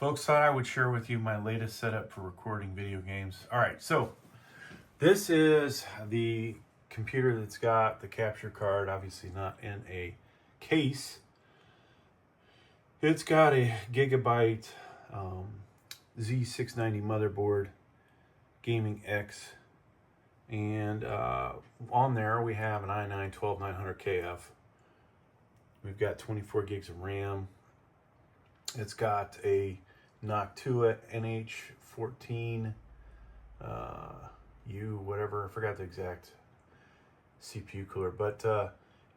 Folks, thought I would share with you my latest setup for recording video games. All right, so this is the computer that's got the capture card, obviously not in a case. It's got a Gigabyte Z690 motherboard, Gaming X, and on there we have an i9 12900KF. We've got 24 gigs of RAM. It's got a Noctua NH14 U, whatever, I forgot the exact CPU cooler, but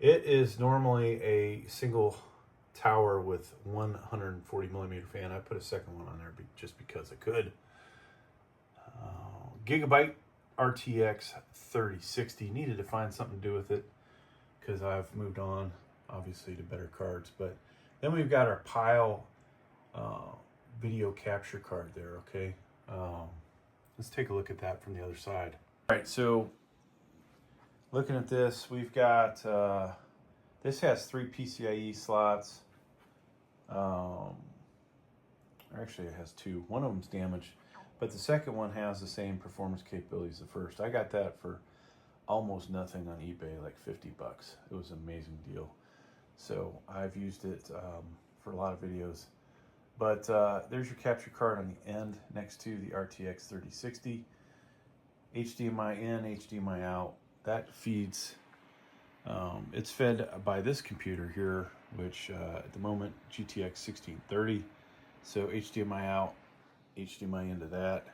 it is normally a single tower with 140 millimeter fan. I put a second one on there just because I could. Gigabyte RTX 3060. Needed to find something to do with it because I've moved on, obviously, to better cards. But then we've got our Pile video capture card there, okay? Let's take a look at that from the other side. All right, so looking at this, we've got, this has 3 PCIe slots. Actually, it has 2. One of them's damaged, but the second one has the same performance capabilities as the first. I got that for almost nothing on eBay, like 50 bucks. It was an amazing deal. So I've used it for a lot of videos. But there's your capture card on the end next to the RTX 3060. HDMI in, HDMI out. That feeds, it's fed by this computer here, which at the moment, GTX 1630. So HDMI out, HDMI into that.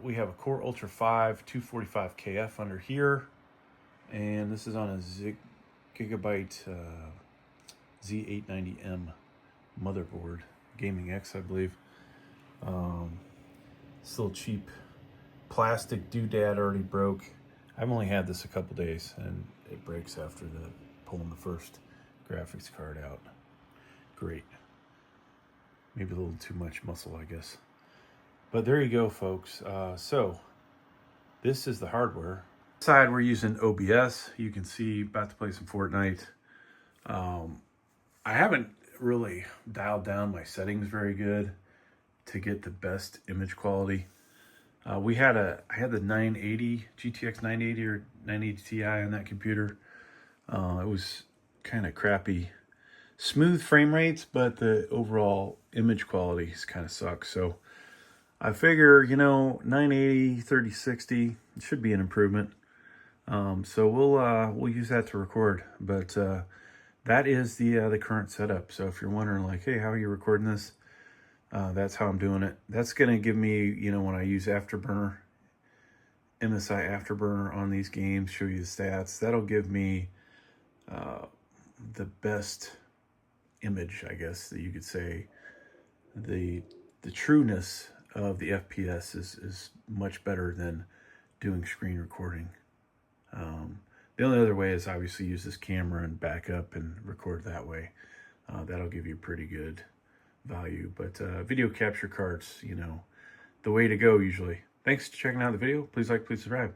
We have a Core Ultra 5 245KF under here. And this is on a Gigabyte Z890M motherboard, Gaming X, I believe. This little cheap plastic doodad already broke. I've only had this a couple days and it breaks after pulling the first graphics card out. Great. Maybe a little too much muscle, I guess. But there you go, folks. So this is the hardware. Side, we're using OBS. You can see, about to play some Fortnite. I haven't really dialed down my settings very good to get the best image quality. I had the 980 GTX 980 or 980 Ti on that computer. It was kind of crappy, smooth frame rates, but the overall image quality kind of sucks. So I figure, 980 3060 should be an improvement. So we'll use that to record, but that is the current setup. So if you're wondering, like, hey, how are you recording this? That's how I'm doing it. That's going to give me, when I use Afterburner, MSI Afterburner on these games, show you the stats, that'll give me the best image, I guess, that you could say. The trueness of the FPS is much better than doing screen recording. The only other way is obviously use this camera and back up and record that way. That'll give you pretty good value. But video capture cards, the way to go usually. Thanks for checking out the video. Please like, please subscribe.